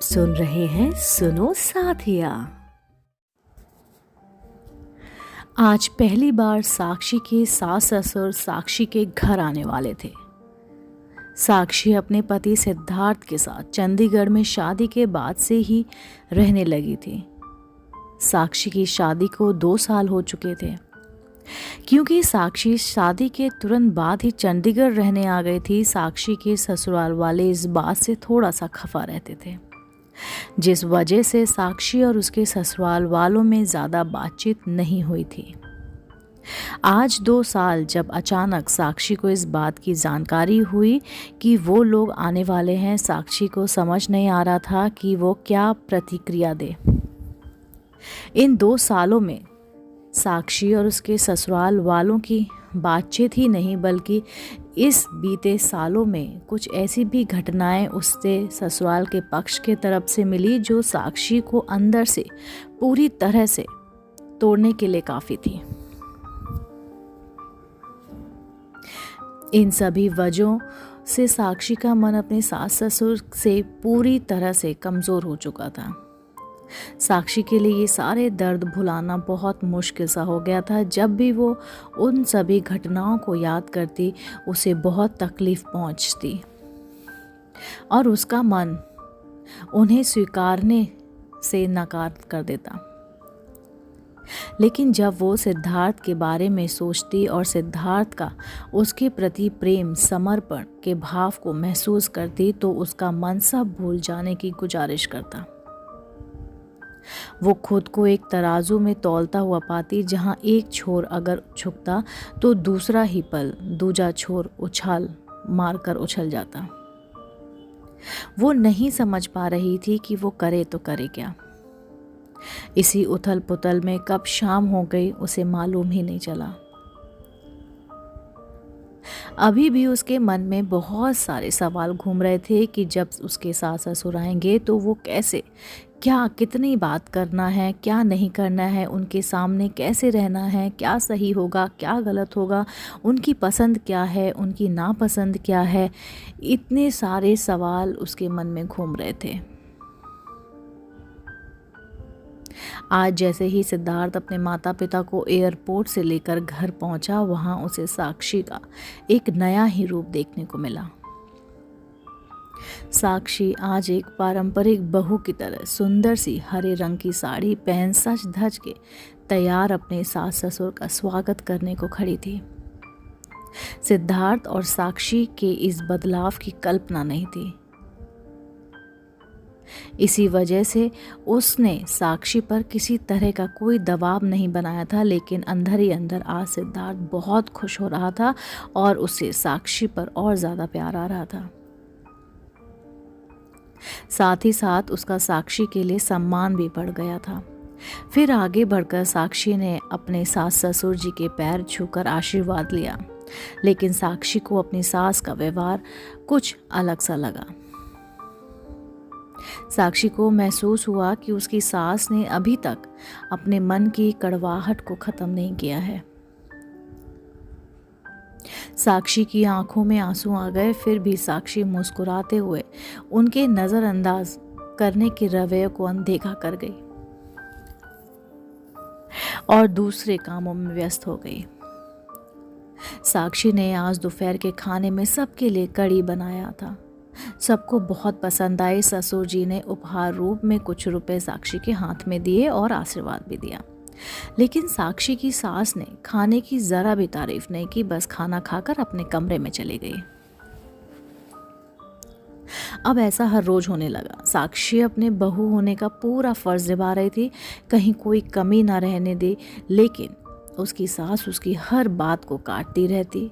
सुन रहे हैं सुनो साथिया। आज पहली बार साक्षी के सास ससुर साक्षी के घर आने वाले थे। साक्षी अपने पति सिद्धार्थ के साथ चंडीगढ़ में शादी के बाद से ही रहने लगी थी। साक्षी की शादी को 2 साल हो चुके थे। क्योंकि साक्षी शादी के तुरंत बाद ही चंडीगढ़ रहने आ गई थी, साक्षी के ससुराल वाले इस बात से थोड़ा सा खफा रहते थे, जिस वजह से साक्षी और उसके ससुराल वालों में ज़्यादा बातचीत नहीं हुई थी। आज 2 साल जब अचानक साक्षी को इस बात की जानकारी हुई कि वो लोग आने वाले हैं, साक्षी को समझ नहीं आ रहा था कि वो क्या प्रतिक्रिया दे। इन 2 सालों में साक्षी और उसके ससुराल वालों की बातचीत ही नहीं, बल्कि इस बीते सालों में कुछ ऐसी भी घटनाएं उसके ससुराल के पक्ष के तरफ से मिली जो साक्षी को अंदर से पूरी तरह से तोड़ने के लिए काफ़ी थी। इन सभी वजहों से साक्षी का मन अपने सास ससुर से पूरी तरह से कमज़ोर हो चुका था। साक्षी के लिए ये सारे दर्द भुलाना बहुत मुश्किल सा हो गया था। जब भी वो उन सभी घटनाओं को याद करती, उसे बहुत तकलीफ पहुंचती और उसका मन उन्हें स्वीकारने से नकार कर देता। लेकिन जब वो सिद्धार्थ के बारे में सोचती और सिद्धार्थ का उसके प्रति प्रेम समर्पण के भाव को महसूस करती, तो उसका मन सब भूल जाने की गुजारिश करता। वो खुद को एक तराजू में तौलता हुआ पाती, जहां एक छोर अगर झुकता तो दूसरा ही पल दूजा छोर उछाल मारकर उछल जाता। वो नहीं समझ पा रही थी कि वो करे तो करे क्या। इसी उथल पुथल में कब शाम हो गई उसे मालूम ही नहीं चला। अभी भी उसके मन में बहुत सारे सवाल घूम रहे थे कि जब उसके सास ससुर आएंगे तो वो कैसे, क्या, कितनी बात करना है, क्या नहीं करना है, उनके सामने कैसे रहना है, क्या सही होगा, क्या गलत होगा, उनकी पसंद क्या है, उनकी नापसंद क्या है। इतने सारे सवाल उसके मन में घूम रहे थे। आज जैसे ही सिद्धार्थ अपने माता पिता को एयरपोर्ट से लेकर घर पहुंचा, वहां उसे साक्षी का एक नया ही रूप देखने को मिला। साक्षी आज एक पारंपरिक बहू की तरह सुंदर सी हरे रंग की साड़ी पहन सज धज के तैयार अपने सास ससुर का स्वागत करने को खड़ी थी। सिद्धार्थ और साक्षी के इस बदलाव की कल्पना नहीं थी। इसी वजह से उसने साक्षी पर किसी तरह का कोई दबाव नहीं बनाया था, लेकिन अंदर ही अंदर आज सिद्धार्थ बहुत खुश हो रहा था और उसे साक्षी पर और ज़्यादा प्यार आ रहा था। साथ ही साथ उसका साक्षी के लिए सम्मान भी बढ़ गया था। फिर आगे बढ़कर साक्षी ने अपने सास ससुर जी के पैर छूकर आशीर्वाद लिया, लेकिन साक्षी को अपनी सास का व्यवहार कुछ अलग सा लगा। साक्षी को महसूस हुआ कि उसकी सास ने अभी तक अपने मन की कड़वाहट को खत्म नहीं किया है। साक्षी की आंखों में आंसू आ गए, फिर भी साक्षी मुस्कुराते हुए उनके नजरअंदाज करने के रवैये को अनदेखा कर गई और दूसरे कामों में व्यस्त हो गई। साक्षी ने आज दोपहर के खाने में सबके लिए कढ़ी बनाया था। सबको बहुत पसंद आई। ससुर जी ने उपहार रूप में कुछ रुपए साक्षी के हाथ में दिए और आशीर्वाद भी दिया, लेकिन साक्षी की सास ने खाने की जरा भी तारीफ नहीं की, बस खाना खाकर अपने कमरे में चली गई। अब ऐसा हर रोज होने लगा। साक्षी अपने बहू होने का पूरा फर्ज निभा रही थी, कहीं कोई कमी ना रहने दे, लेकिन उसकी सास उसकी हर बात को काटती रहती,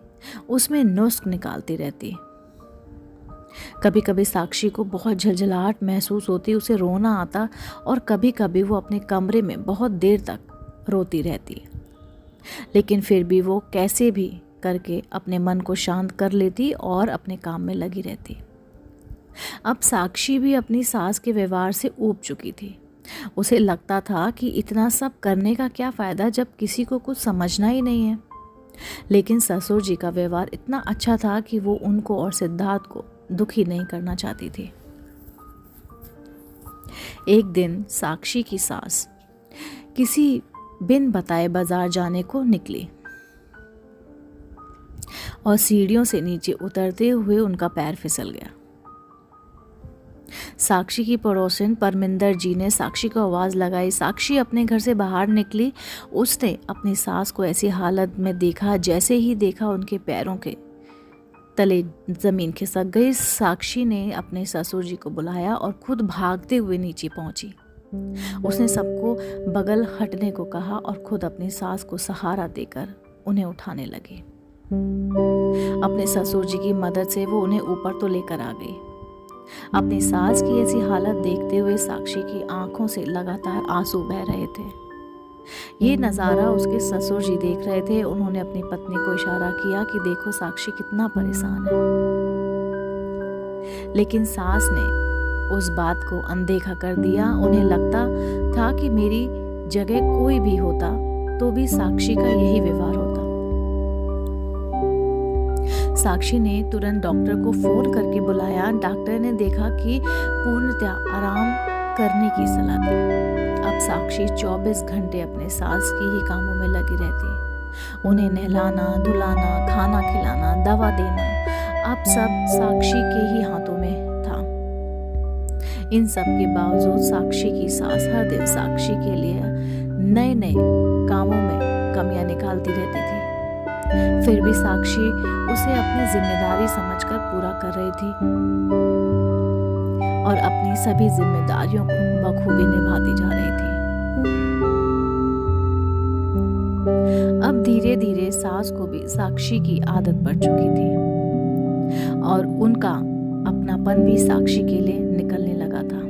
उसमें नुस्ख निकालती रहती। कभी कभी साक्षी को बहुत झलझलाहट महसूस होती, उसे रोना आता और कभी कभी वो अपने कमरे में बहुत देर तक रोती रहती, लेकिन फिर भी वो कैसे भी करके अपने मन को शांत कर लेती और अपने काम में लगी रहती। अब साक्षी भी अपनी सास के व्यवहार से ऊब चुकी थी। उसे लगता था कि इतना सब करने का क्या फ़ायदा जब किसी को कुछ समझना ही नहीं है। लेकिन ससुर जी का व्यवहार इतना अच्छा था कि वो उनको और सिद्धार्थ को दुखी नहीं करना चाहती थी। एक दिन साक्षी की सास किसी बिन बताए बाजार जाने को निकली और सीढ़ियों से नीचे उतरते हुए उनका पैर फिसल गया। साक्षी की पड़ोसन परमिंदर जी ने साक्षी को आवाज़ लगाई। साक्षी अपने घर से बाहर निकली। उसने अपनी सास को ऐसी हालत में देखा, जैसे ही देखा उनके पैरों के तले ज़मीन खिसक गई। साक्षी ने अपने ससुर जी को बुलाया और खुद भागते हुए नीचे पहुंची। उसने सबको बगल हटने को कहा और खुद अपनी सास को सहारा देकर उन्हें उठाने लगी। अपने ससुर जी की मदद से वो उन्हें ऊपर तो लेकर आ गई। अपनी सास की ऐसी हालत देखते हुए साक्षी की आंखों से लगातार आंसू बह रहे थे। ये नज़ारा उसके ससुर जी देख रहे थे। उन्होंने अपनी पत्नी को इशारा किया कि देखो साक्षी कितना परेशान है, लेकिन सास ने उस बात को अनदेखा कर दिया। उन्हें लगता था कि मेरी जगह कोई भी होता तो भी साक्षी का यही व्यवहार होता। साक्षी ने तुरंत डॉक्टर को फोन करके बुलाया। डॉक्टर ने देखा कि पूर्णतः आराम करने की सलाह दी। अब साक्षी 24 घंटे अपने सास की ही कामों में लगी रहती। उन्हें नहलाना, धुलाना, खाना खिलाना, दवा देना, अब सब साक्षी के ही हाथों में था। इन सब के बावजूद साक्षी की सास हर दिन साक्षी के लिए नए नए कामों में कमियां निकालती रहती थी। फिर भी साक्षी उसे अपनी जिम्मेदारी समझकर पूरा कर रही थी और अपनी सभी जिम्मेदारियों को बखूबी निभाती जा रही थी। अब धीरे धीरे सास को भी साक्षी की आदत पड़ चुकी थी और उनका अपनापन भी साक्षी के लिए निकलने लगा था।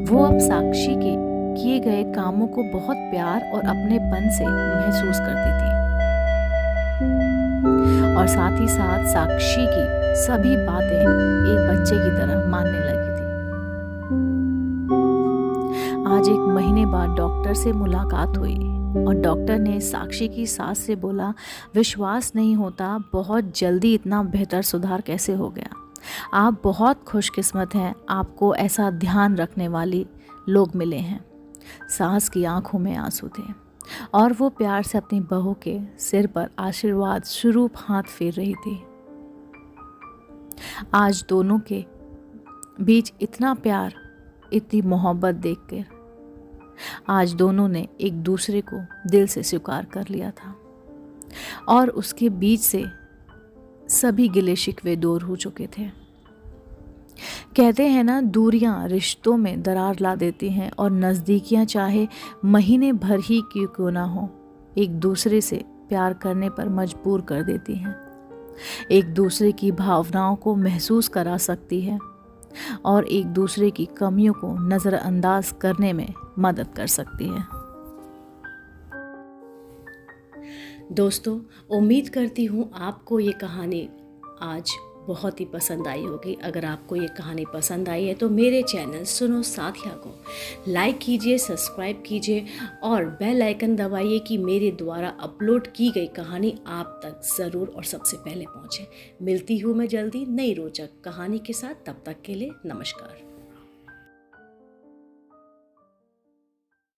वो अब साक्षी के किए गए कामों को बहुत प्यार और अपनेपन से महसूस करती थी और साथ ही साथ साक्षी की सभी बातें एक बच्चे की तरह मानने लगी थी। आज 1 महीने बाद डॉक्टर से मुलाकात हुई और डॉक्टर ने साक्षी की सास से बोला, विश्वास नहीं होता बहुत जल्दी इतना बेहतर सुधार कैसे हो गया। आप बहुत खुशकिस्मत हैं, आपको ऐसा ध्यान रखने वाली लोग मिले हैं। सास की आंखों में आंसू थे और वो प्यार से अपनी बहू के सिर पर आशीर्वाद स्वरूप हाथ फेर रही थी। आज दोनों के बीच इतना प्यार, इतनी मोहब्बत देखकर आज दोनों ने एक दूसरे को दिल से स्वीकार कर लिया था और उसके बीच से सभी गिले शिकवे दूर हो चुके थे। कहते हैं ना, दूरियां रिश्तों में दरार ला देती हैं और नज़दीकियां चाहे महीने भर ही क्यों ना हो, एक दूसरे से प्यार करने पर मजबूर कर देती हैं। एक दूसरे की भावनाओं को महसूस करा सकती है और एक दूसरे की कमियों को नज़रअंदाज करने में मदद कर सकती है। दोस्तों, उम्मीद करती हूँ आपको ये कहानी आज बहुत ही पसंद आई होगी। अगर आपको ये कहानी पसंद आई है तो मेरे चैनल सुनो साथिया को लाइक कीजिए, सब्सक्राइब कीजिए और बेल आइकन दबाइए कि मेरे द्वारा अपलोड की गई कहानी आप तक ज़रूर और सबसे पहले पहुँचे। मिलती हूँ मैं जल्दी नई रोचक कहानी के साथ। तब तक के लिए नमस्कार।